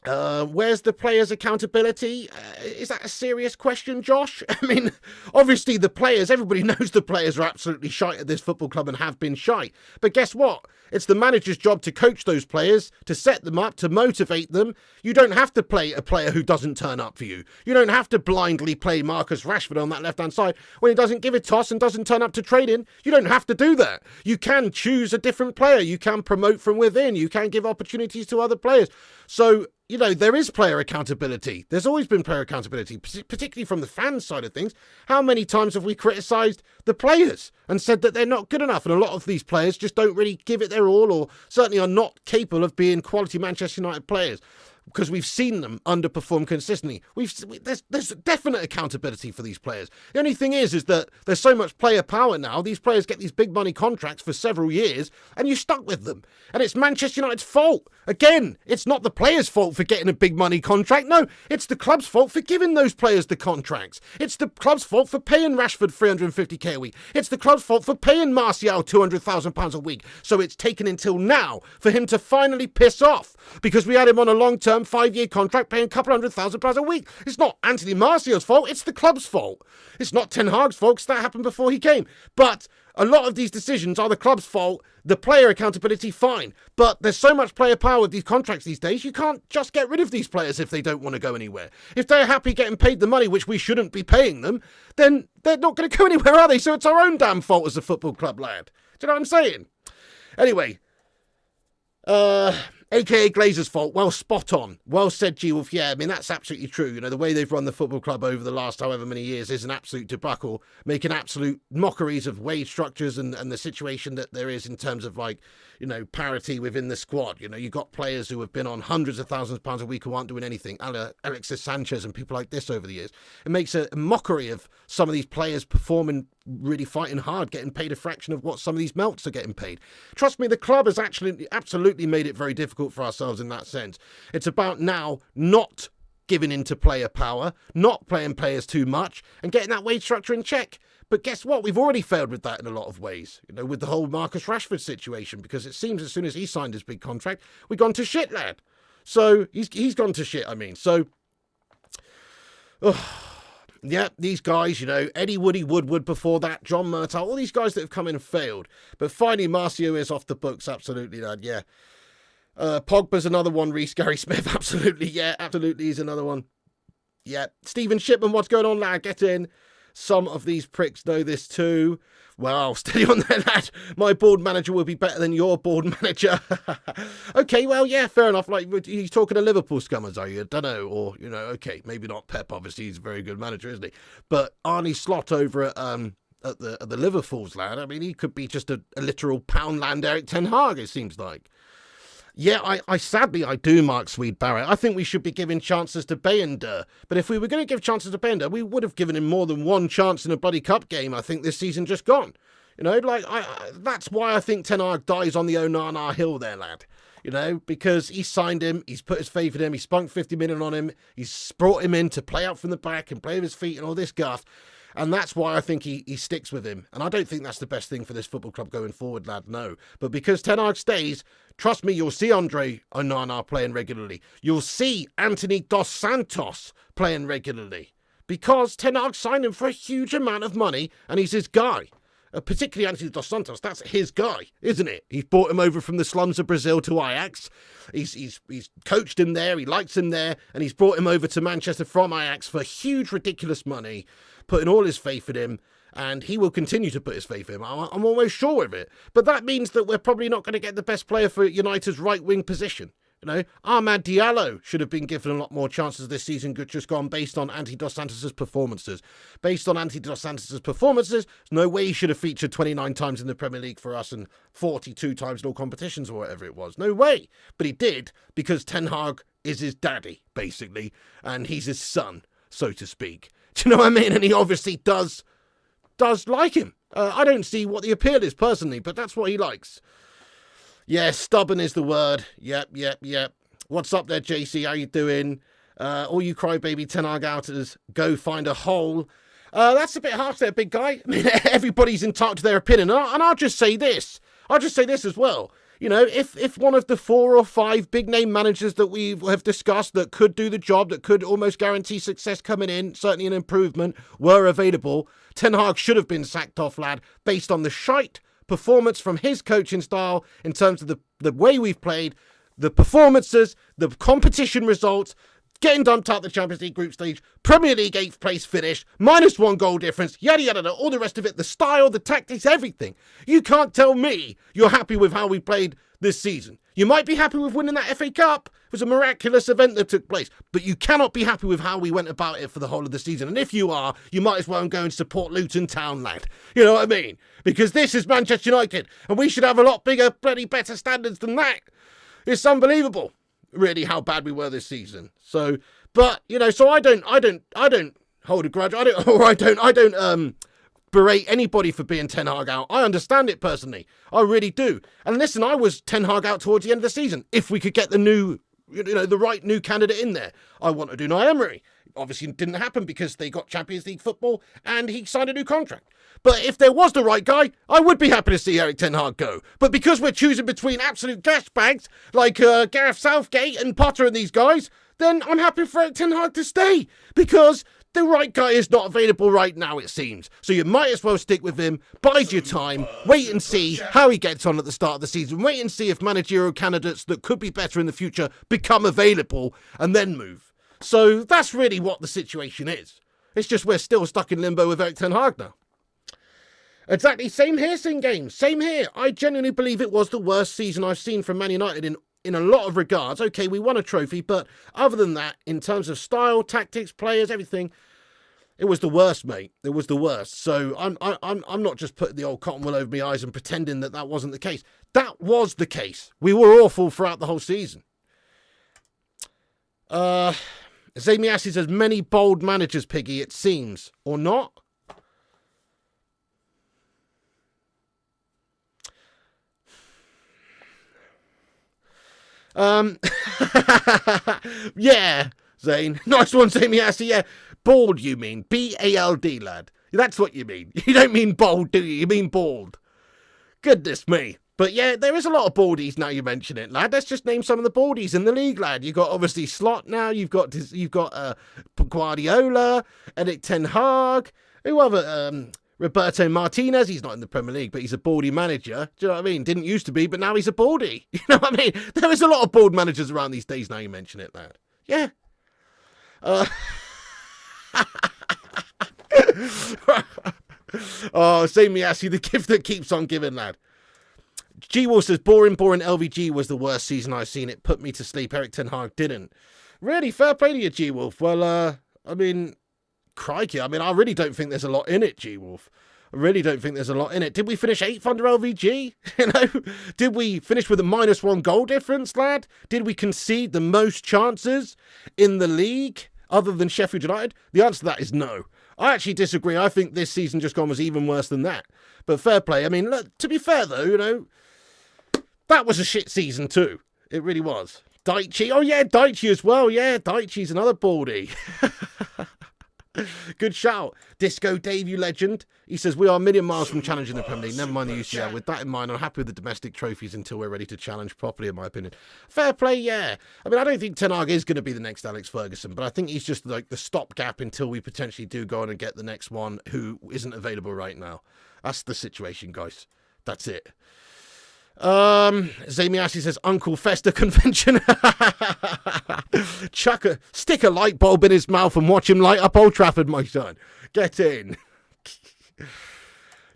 Where's the players' accountability? Is that a serious question, Josh? I mean, obviously the players, everybody knows the players are absolutely shite at this football club and have been shite. But guess what? It's the manager's job to coach those players, to set them up, to motivate them. You don't have to play a player who doesn't turn up for you. You don't have to blindly play Marcus Rashford on that left-hand side when he doesn't give a toss and doesn't turn up to training. You don't have to do that. You can choose a different player. You can promote from within. You can give opportunities to other players. So, there is player accountability. There's always been player accountability, particularly from the fans side of things. How many times have we criticised the players and said that they're not good enough? And a lot of these players just don't really give it their all, or certainly are not capable of being quality Manchester United players, because we've seen them underperform consistently. There's definite accountability for these players. The only thing is that there's so much player power now. These players get these big money contracts for several years, and you're stuck with them. And it's Manchester United's fault. Again, it's not the players' fault for getting a big money contract. No, it's the club's fault for giving those players the contracts. It's the club's fault for paying Rashford 350k a week. It's the club's fault for paying Martial £200,000 a week. So it's taken until now for him to finally piss off, because we had him on a long-term 5-year contract paying a couple £100,000 a week. It's not Anthony Martial's fault, it's the club's fault. It's not Ten Hag's fault, because that happened before he came. But A lot of these decisions are the club's fault. The player accountability, fine. But there's so much player power with these contracts these days, you can't just get rid of these players if they don't want to go anywhere. If they're happy getting paid the money, which we shouldn't be paying them, then they're not going to go anywhere, are they? So it's our own damn fault as a football club, lad. Do you know what I'm saying? Anyway, AKA Glazer's fault. Well, spot on. Well said, G-Wolf. Yeah, I mean, that's absolutely true. You know, the way they've run the football club over the last however many years is an absolute debacle, making absolute mockeries of wage structures and the situation that there is in terms of, like, you know, parity within the squad. You know, you've got players who have been on hundreds of thousands of pounds a week who aren't doing anything. Alexis Sanchez and people like this over the years. It makes a mockery of some of these players performing, really fighting hard, getting paid a fraction of what some of these melts are getting paid. Trust me, the club has actually absolutely made it very difficult for ourselves in that sense. It's about now not giving into player power, not playing players too much, and getting that wage structure in check. But guess what? We've already failed with that in a lot of ways, you know, with the whole Marcus Rashford situation, because it seems as soon as he signed his big contract, we've gone to shit, lad. So he's gone to shit, I mean. So, yeah, these guys, you know, Eddie Woody Woodward before that, John Murtaugh, all these guys that have come in and failed. But finally, Marcio is off the books, absolutely, lad, yeah. Pogba's another one, Reece Gary Smith, absolutely, yeah, absolutely, he's another one. Yeah, Stephen Shipman, what's going on, lad? Get in. Some of these pricks know this too. Well, steady on there, lad. My board manager will be better than your board manager. Okay, well, yeah, fair enough. Like, he's talking to Liverpool scummers, are you? I don't know. Or, you know, okay, maybe not Pep, obviously. He's a very good manager, isn't he? But Arnie Slot over at the Liverpool's, lad, I mean, he could be just a literal Poundland Erik Ten Hag, it seems like. Yeah, I sadly do, Mark Swede Barrett. I think we should be giving chances to Bayender. But if we were going to give chances to Bayender, we would have given him more than one chance in a bloody cup game, I think, this season just gone. You know, like, that's why I think Ten Hag dies on the Onana hill there, lad. You know, because he signed him, he's put his faith in him, he spunked 50 million on him, he's brought him in to play out from the back and play with his feet and all this guff. And that's why I think he sticks with him. And I don't think that's the best thing for this football club going forward, lad, no. But because Ten Hag stays, trust me, you'll see Andre Onana playing regularly. You'll see Anthony Dos Santos playing regularly. Because Ten Hag signed him for a huge amount of money, and he's his guy. Particularly Anthony Dos Santos, that's his guy, isn't it? He's brought him over from the slums of Brazil to Ajax. He's coached him there, he likes him there, and he's brought him over to Manchester from Ajax for huge, ridiculous money, putting all his faith in him, and he will continue to put his faith in him. I'm almost sure of it. But that means that we're probably not going to get the best player for United's right-wing position. You know, Ahmad Diallo should have been given a lot more chances this season, just gone based on Anthony Dos Santos' performances. Based on Anthony Dos Santos' performances, there's no way he should have featured 29 times in the Premier League for us and 42 times in all competitions or whatever it was. No way. But he did, because Ten Hag is his daddy, basically, and he's his son, so to speak. Do you know what I mean? And he obviously does like him. I don't see what the appeal is personally, but that's what he likes. Yeah, stubborn is the word. Yep. What's up there, JC? How you doing? All you crybaby Ten Hag outers, go find a hole. That's a bit harsh there, big guy. I mean, everybody's entitled to their opinion. And I'll just say this. As well. You know, if one of the 4 or 5 big-name managers that we have discussed that could do the job, that could almost guarantee success coming in, certainly an improvement, were available, Ten Hag should have been sacked off, lad, based on the shite performance from his coaching style in terms of the way we've played, the performances, the competition results, getting dumped out the Champions League group stage, Premier League 8th place finish, -1 goal difference, yada yada, all the rest of it, the style, the tactics, everything. You can't tell me you're happy with how we played this season. You might be happy with winning that FA Cup. It was a miraculous event that took place, but you cannot be happy with how we went about it for the whole of the season. And if you are, you might as well go and support Luton Town, lad. You know what I mean? Because this is Manchester United, and we should have a lot bigger, bloody better standards than that. It's unbelievable, really, how bad we were this season. So, but you know, so I don't hold a grudge. I don't berate anybody for being Ten Hag out. I understand it personally. I really do. And listen, I was Ten Hag out towards the end of the season. If we could get the right new candidate in there, I wanted Unai Emery. Obviously, it didn't happen because they got Champions League football and he signed a new contract. But if there was the right guy, I would be happy to see Erik Ten Hag go. But because we're choosing between absolute gash bags like Gareth Southgate and Potter and these guys, then I'm happy for Erik Ten Hag to stay because The right guy is not available right now, it seems. So you might as well stick with him, bide your time, wait and see how he gets on at the start of the season, wait and see if managerial candidates that could be better in the future become available, and then move. So that's really what the situation is. It's just we're still stuck in limbo with Erik Ten Hag now. Exactly, same here, Sing Games, same here. I genuinely believe it was the worst season I've seen from Man United in a lot of regards. Okay, we won a trophy, but other than that, in terms of style, tactics, players, everything, it was the worst, mate. It was the worst. So I'm not just putting the old cotton wool over my eyes and pretending that wasn't the case. That was the case. We were awful throughout the whole season. Zamiasi says, many bold managers, Piggy, it seems. Or not? Yeah, Zane. Nice one, Zamiasi. Yeah. Bald, you mean. B-A-L-D, lad. That's what you mean. You don't mean bold, do you? You mean bald. Goodness me. But yeah, there is a lot of baldies now you mention it, lad. Let's just name some of the baldies in the league, lad. You've got obviously Slot now. You've got Guardiola, Erik Ten Hag. Who other? Roberto Martinez. He's not in the Premier League, but he's a baldy manager. Do you know what I mean? Didn't used to be, but now he's a baldy. You know what I mean? There is a lot of bald managers around these days now you mention it, lad. Yeah. Oh, same me ask you, the gift that keeps on giving, lad. G-Wolf says, boring LVG was the worst season I've seen. It put me to sleep. Erik Ten Hag didn't. Really, fair play to you, G-Wolf. Well, I mean, crikey. I mean, I really don't think there's a lot in it, G-Wolf. I really don't think there's a lot in it. Did we finish 8th under LVG? You know, did we finish with a -1 goal difference, lad? Did we concede the most chances in the league other than Sheffield United? The answer to that is no. I actually disagree. I think this season just gone was even worse than that. But fair play. I mean, look, to be fair, though, you know, that was a shit season too. It really was. Daichi. Oh, yeah, Daichi as well. Yeah, Daichi's another baldy. Good shout. Disco Dave, you legend. He says, we are a million miles from challenging the Premier League. Never mind the UCL. With that in mind, I'm happy with the domestic trophies until we're ready to challenge properly, in my opinion. Fair play, yeah. I mean, I don't think Ten Hag is going to be the next Alex Ferguson, but I think he's just like the stopgap until we potentially do go on and get the next one who isn't available right now. That's the situation, guys. That's it. Zamiasi says, Uncle Fester convention. Stick a light bulb in his mouth and watch him light up Old Trafford, my son. Get in.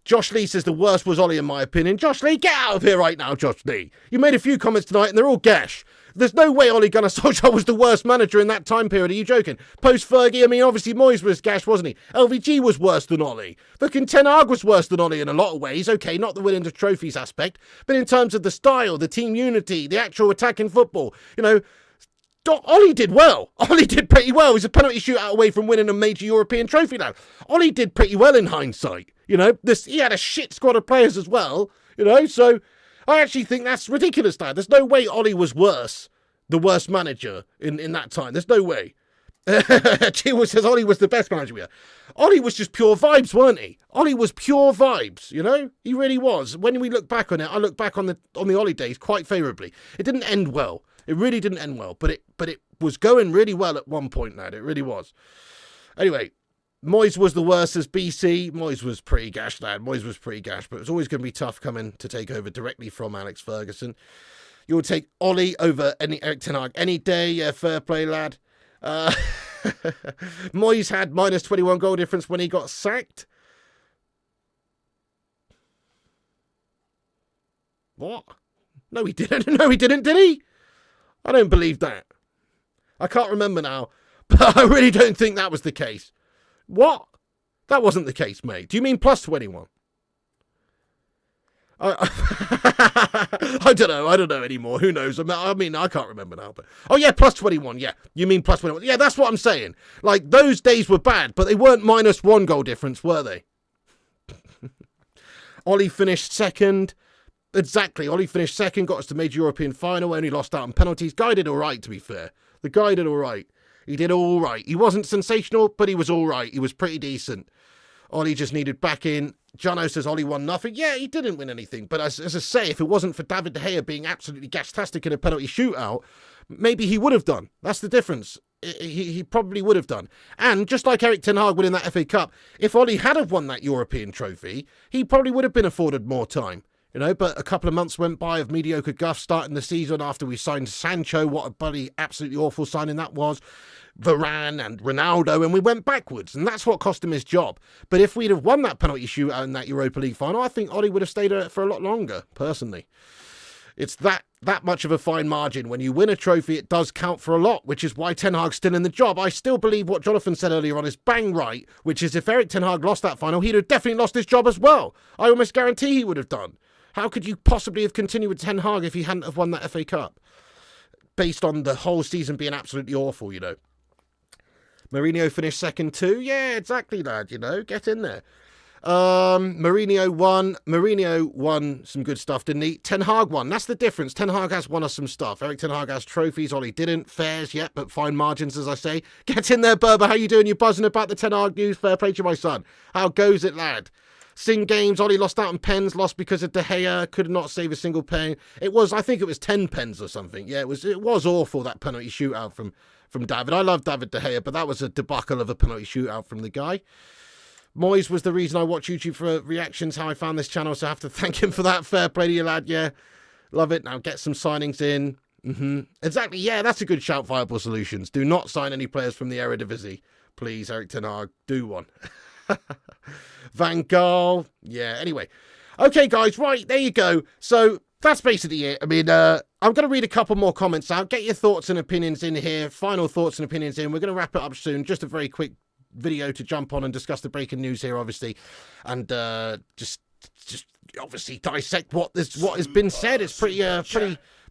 Josh Lee says the worst was Ollie in my opinion. Josh Lee, get out of here right now, Josh Lee. You made a few comments tonight and they're all gash. There's no way Ole Gunnar Solskjaer was the worst manager in that time period. Are you joking? Post-Fergie, I mean, obviously Moyes was gash, wasn't he? LVG was worse than Ole. Fucking Ten Hag was worse than Ole in a lot of ways. Okay, not the winning the trophies aspect, but in terms of the style, the team unity, the actual attacking football, you know, Ole did well. Ole did pretty well. He's a penalty shootout away from winning a major European trophy now. Ole did pretty well in hindsight. You know, he had a shit squad of players as well, you know, so I actually think that's ridiculous, lad. There's no way Ole was worse, the worst manager in that time. There's no way. Chiwa says Ole was the best manager we had. Ole was just pure vibes, weren't he? Ole was pure vibes, you know? He really was. When we look back on it, I look back on the Ole days quite favourably. It didn't end well. It really didn't end well, but it was going really well at one point, lad. It really was. Anyway, Moyes was the worst as BC. Moyes was pretty gash, lad. Moyes was pretty gash, but it was always going to be tough coming to take over directly from Alex Ferguson. You would take Ole over Erik Ten Hag any day. Yeah, fair play, lad. Moyes had -21 goal difference when he got sacked. What? No, he didn't. No, he didn't, did he? I don't believe that. I can't remember now, but I really don't think that was the case. What? That wasn't the case, mate. Do you mean +21? I don't know. I don't know anymore. Who knows? I mean, I can't remember now. But oh yeah, +21. Yeah, you mean +21? Yeah, that's what I'm saying. Like those days were bad, but they weren't -1 goal difference, were they? Ole finished second. Exactly. Ole finished second, got us to major European final, only lost out on penalties. Guy did all right, to be fair. The guy did all right. He did all right. He wasn't sensational, but he was all right. He was pretty decent. Ole just needed back in. Jono says Ole won nothing. Yeah, he didn't win anything. But as I say, if it wasn't for David De Gea being absolutely gastastic in a penalty shootout, maybe he would have done. That's the difference. he probably would have done. And just like Erik Ten Hag winning that FA Cup, if Ollie had have won that European trophy, he probably would have been afforded more time. But a couple of months went by of mediocre guff starting the season after we signed Sancho. What a bloody absolutely awful signing that was. Varane and Ronaldo, and we went backwards, and that's what cost him his job. But if we'd have won that penalty shootout in that Europa League final, I think Ollie would have stayed for a lot longer, personally. It's that much of a fine margin. When you win a trophy, it does count for a lot, which is why Ten Hag's still in the job. I still believe what Jonathan said earlier on is bang right, which is if Erik Ten Hag lost that final, he'd have definitely lost his job as well. I almost guarantee he would have done. How could you possibly have continued with Ten Hag if he hadn't have won that FA Cup? Based on the whole season being absolutely awful, Mourinho finished second too. Yeah, exactly, lad, get in there. Mourinho won some good stuff, didn't he? Ten Hag won. That's the difference. Ten Hag has won us some stuff. Erik Ten Hag has trophies. Ollie didn't. Fairs yet, but fine margins, as I say. Get in there, Berber. How you doing? You buzzing about the Ten Hag news? Fair play to you, my son. How goes it, lad? Sing games. Ollie lost out on pens. Lost because of De Gea. Could not save a single pen. I think it was 10 pens or something. Yeah, it was awful, that penalty shootout from David. I love David De Gea, but that was a debacle of a penalty shootout from the guy. Moyes was the reason I watch YouTube for reactions, how I found this channel, so I have to thank him for that. Fair play to you, lad. Yeah, love it. Now get some signings in. Exactly. Yeah, that's a good shout, Viable Solutions. Do not sign any players from the Eredivisie. Please, Erik Ten Hag, do one. Van Gaal. Yeah, anyway. Okay, guys, right, there you go. So that's basically it. I mean, I'm going to read a couple more comments out. Get your thoughts and opinions in here. Final thoughts and opinions in. We're going to wrap it up soon. Just a very quick video to jump on and discuss the breaking news here, obviously, and just obviously dissect what has been said. It's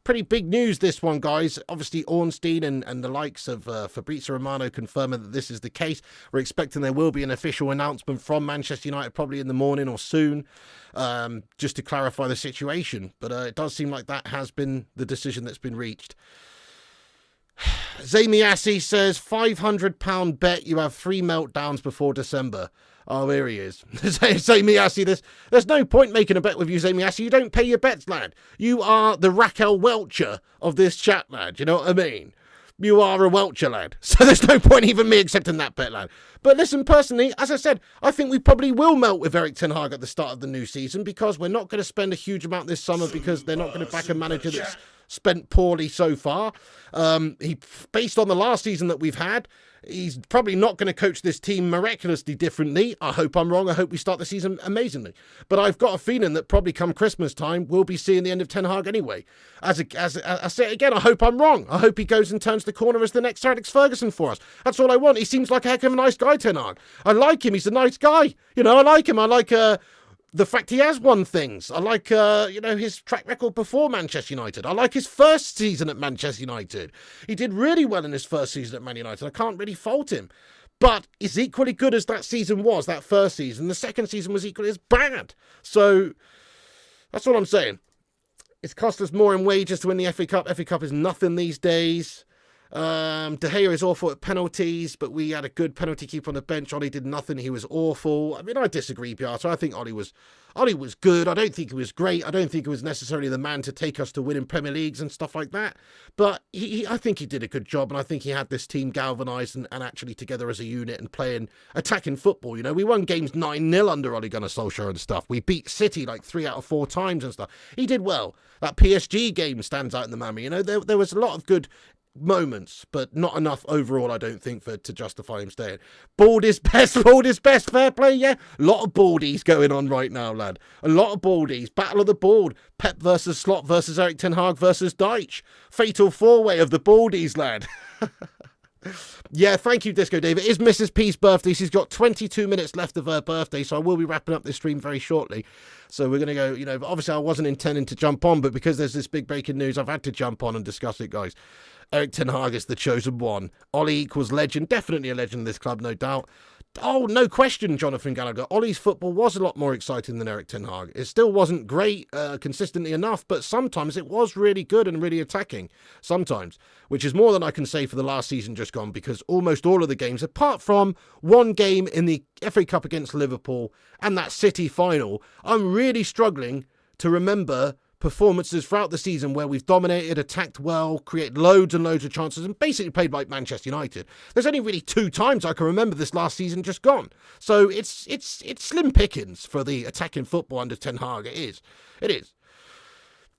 pretty big news, this one, guys. Obviously, Ornstein and the likes of Fabrizio Romano confirming that this is the case. We're expecting there will be an official announcement from Manchester United probably in the morning or soon, just to clarify the situation. But it does seem like that has been the decision that's been reached. Zamiassi says, £500 bet you have 3 meltdowns before December. Oh, here he is. Zamiassi, there's no point making a bet with you, Zamiassi. You don't pay your bets, lad. You are the Raquel Welcher of this chat, lad. You know what I mean? You are a Welcher, lad. So there's no point even me accepting that bet, lad. But listen, personally, as I said, I think we probably will melt with Erik Ten Hag at the start of the new season, because we're not going to spend a huge amount this summer, because they're not going to back a manager that's spent poorly so far. Based on the last season that we've had, he's probably not going to coach this team miraculously differently. I hope I'm wrong. I hope we start the season amazingly. But I've got a feeling that probably come Christmas time, we'll be seeing the end of Ten Hag anyway. As I say it again, I hope I'm wrong. I hope he goes and turns the corner as the next Alex Ferguson for us. That's all I want. He seems like a heck of a nice guy, Ten Hag. I like him. He's a nice guy. I like him. I like the fact he has won things. I like, his track record before Manchester United. I like his first season at Manchester United. He did really well in his first season at Man United. I can't really fault him. But it's equally good as that season was, that first season. The second season was equally as bad. So that's what I'm saying. It's cost us more in wages to win the FA Cup. FA Cup is nothing these days. De Gea is awful at penalties, but we had a good penalty keeper on the bench. Ollie did nothing. He was awful. I mean, I disagree, Piazza. I think Ollie was good. I don't think he was great. I don't think he was necessarily the man to take us to winning Premier Leagues and stuff like that. But I think he did a good job, and I think he had this team galvanised and actually together as a unit and playing attacking football. We won games 9-0 under Ole Gunnar Solskjaer and stuff. We beat City like 3 out of 4 times and stuff. He did well. That PSG game stands out in the memory. There was a lot of good moments, but not enough overall, I don't think, to justify him staying. Bald is best, fair play, yeah. A lot of baldies going on right now, lad. A lot of baldies. Battle of the Bald. Pep versus Slot versus Erik Ten Hag versus Deitch. Fatal 4-way of the baldies, lad. Yeah, thank you, Disco Dave. It is Mrs. P's birthday. She's got 22 minutes left of her birthday, so I will be wrapping up this stream very shortly. So we're going to go, obviously I wasn't intending to jump on, but because there's this big breaking news, I've had to jump on and discuss it, guys. Erik Ten Hag is the chosen one. Ollie equals legend. Definitely a legend in this club, no doubt. Oh, no question, Jonathan Gallagher. Ollie's football was a lot more exciting than Erik Ten Hag. It still wasn't great consistently enough, but sometimes it was really good and really attacking. Sometimes, which is more than I can say for the last season just gone, because almost all of the games, apart from one game in the FA Cup against Liverpool and that City final, I'm really struggling to remember performances throughout the season where we've dominated, attacked well, created loads and loads of chances, and basically played like Manchester United. There's only really 2 times I can remember this last season just gone. So it's slim pickings for the attacking football under Ten Hag. It is.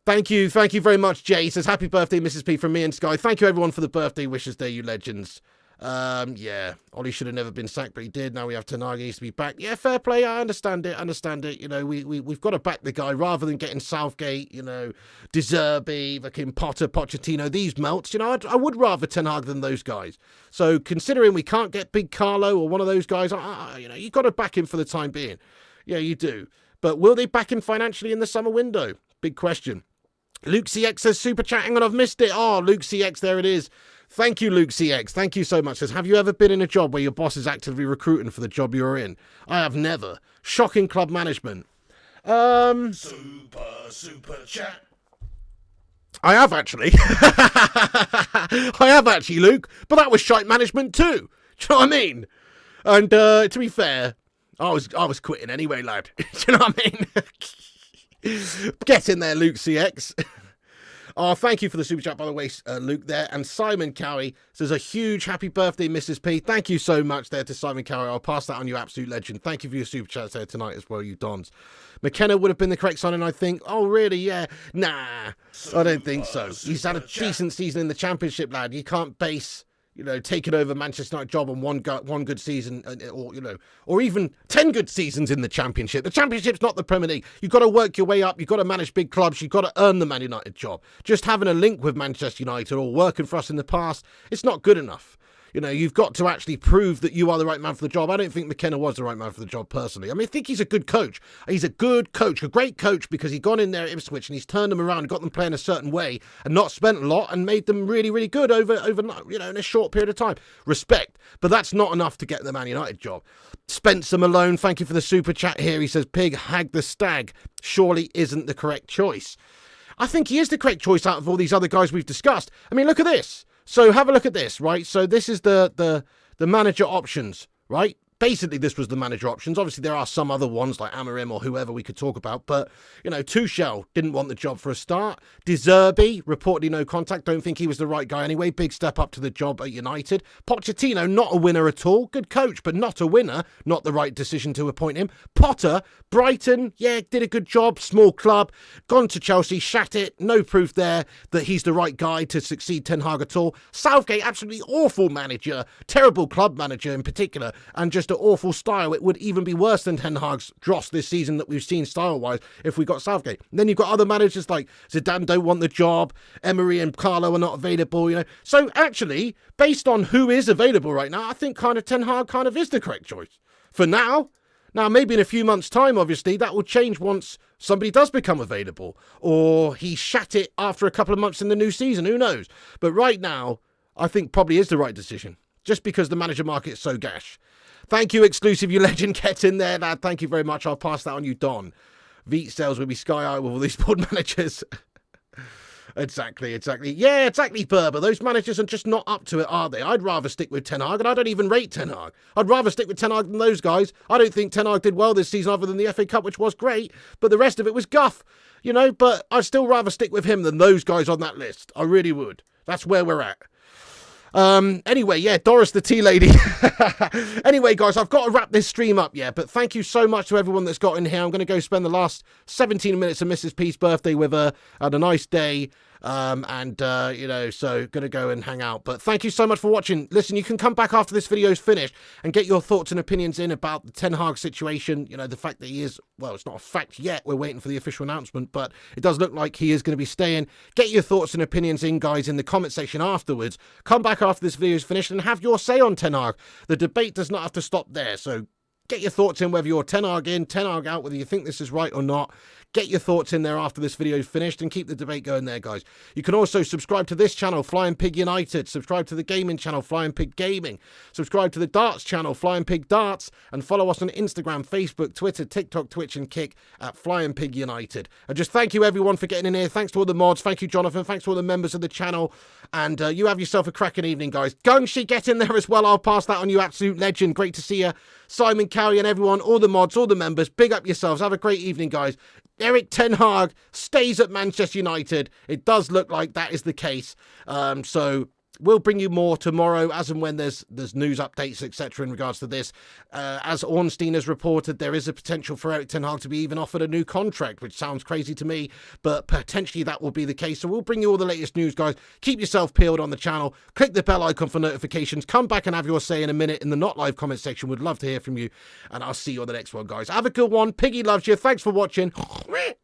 Thank you very much, Jay. He says, happy birthday, Mrs. P, from me and Sky. Thank you, everyone, for the birthday wishes there, you legends. Yeah, Ollie should have never been sacked, but he did. Now we have Ten Hag, he needs to be back. Yeah, fair play. I understand it. You know, we've got to back the guy rather than getting Southgate, you know, De Zerbi, fucking Potter, Pochettino, these melts. You know, I would rather Ten Hag than those guys. So considering we can't get Big Carlo or one of those guys, you know, you've got to back him for the time being. Yeah, you do. But will they back him financially in the summer window? Big question. Luke CX says, super chat, hang on, I've missed it. Oh, Luke CX, there it is. Thank you, Luke CX. Thank you so much. Says, have you ever been in a job where your boss is actively recruiting for the job you're in? I have never. Shocking club management. Super chat. I have actually. I have actually, Luke. But that was shite management too. Do you know what I mean? And to be fair, I was quitting anyway, lad. Do you know what I mean? Get in there, Luke CX. Oh, thank you for the super chat, by the way, Luke there. And Simon Cowie says, a huge happy birthday, Mrs. P. Thank you so much there to Simon Cowie. I'll pass that on, you absolute legend. Thank you for your super chats there tonight as well, you dons. McKenna would have been the correct signing, I think. Oh, really? Yeah. Nah, I don't think so. He's had a decent season in the Championship, lad. You can't base, you know, taking over Manchester United job on one good season, or, you know, or even 10 good seasons in the Championship. The Championship's not the Premier League. You've got to work your way up. You've got to manage big clubs. You've got to earn the Man United job. Just having a link with Manchester United or working for us in the past, it's not good enough. You know, you've got to actually prove that you are the right man for the job. I don't think McKenna was the right man for the job, personally. I mean, I think he's a good coach. He's a good coach, a great coach, because he's gone in there at Ipswich and he's turned them around and got them playing a certain way and not spent a lot and made them really, really good over you know, in a short period of time. Respect. But that's not enough to get the Man United job. Spencer Malone, thank you for the super chat here. He says, Pig, Hag the Stag surely isn't the correct choice. I think he is the correct choice out of all these other guys we've discussed. I mean, look at this. So have a look at this, right? So this is the manager options, right? Basically, this was the manager options. Obviously, there are some other ones like Amorim or whoever we could talk about. But, you know, Tuchel didn't want the job for a start. De Zerbi, reportedly no contact. Don't think he was the right guy anyway. Big step up to the job at United. Pochettino, not a winner at all. Good coach, but not a winner. Not the right decision to appoint him. Potter, Brighton, yeah, did a good job. Small club. Gone to Chelsea, shat it. No proof there that he's the right guy to succeed Ten Hag at all. Southgate, absolutely awful manager. Terrible club manager in particular. And just awful style. It would even be worse than Ten Hag's dross this season that we've seen style-wise if we got Southgate. And then you've got other managers like Zidane don't want the job, Emery and Carlo are not available, you know. So actually, based on who is available right now, I think kind of Ten Hag kind of is the correct choice. For now. Now, maybe in a few months' time, obviously, that will change once somebody does become available. Or he shat it after a couple of months in the new season, who knows. But right now, I think probably is the right decision. Just because the manager market is so gash. Thank you, exclusive, you legend. Get in there, lad. Thank you very much. I'll pass that on you, Don. Veet sales will be sky high with all these board managers. Exactly. Yeah, exactly, Berber. Those managers are just not up to it, are they? I'd rather stick with Ten Hag, and I don't even rate Ten Hag. I'd rather stick with Ten Hag than those guys. I don't think Ten Hag did well this season other than the FA Cup, which was great, but the rest of it was guff. You know, but I'd still rather stick with him than those guys on that list. I really would. That's where we're at. Anyway, yeah, Doris the tea lady. Anyway, guys, I've got to wrap this stream up, yeah, but thank you so much to everyone that's got in here. I'm going to go spend the last 17 minutes of Mrs. P's birthday with her. Had a nice day. You know, so gonna go and hang out. But thank you so much for watching. Listen, you can come back after this video's finished and get your thoughts and opinions in about the Ten Hag situation. You know, the fact that he is, well, it's not a fact yet. We're waiting for the official announcement, but it does look like he is going to be staying. Get your thoughts and opinions in, guys, in the comment section afterwards. Come back after this video's finished and have your say on Ten Hag. The debate does not have to stop there, so get your thoughts in, whether you're Ten Hag in, Ten Hag out, whether you think this is right or not. Get your thoughts in there after this video is finished and keep the debate going there, guys. You can also subscribe to this channel, Flying Pig United. Subscribe to the gaming channel, Flying Pig Gaming. Subscribe to the darts channel, Flying Pig Darts. And follow us on Instagram, Facebook, Twitter, TikTok, Twitch and Kick at Flying Pig United. And just thank you, everyone, for getting in here. Thanks to all the mods. Thank you, Jonathan. Thanks to all the members of the channel. And you have yourself a cracking evening, guys. Gungshi, get in there as well. I'll pass that on, you absolute legend. Great to see you. Simon Cowie and everyone, all the mods, all the members. Big up yourselves. Have a great evening, guys. Erik Ten Hag stays at Manchester United. It does look like that is the case. So we'll bring you more tomorrow as and when there's news updates, etc. in regards to this. As Ornstein has reported, there is a potential for Erik Ten Hag to be even offered a new contract, which sounds crazy to me, but potentially that will be the case. So we'll bring you all the latest news, guys. Keep yourself peeled on the channel. Click the bell icon for notifications. Come back and have your say in a minute in the not live comment section. Would love to hear from you, and I'll see you on the next one, guys. Have a good one. Piggy loves you. Thanks for watching.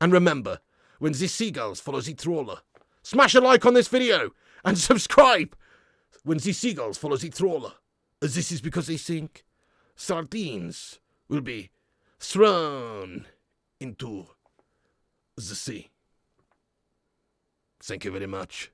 And remember, when the seagulls follow the trawler, smash a like on this video and subscribe. When the seagulls follow the trawler, this is because they think sardines will be thrown into the sea. Thank you very much.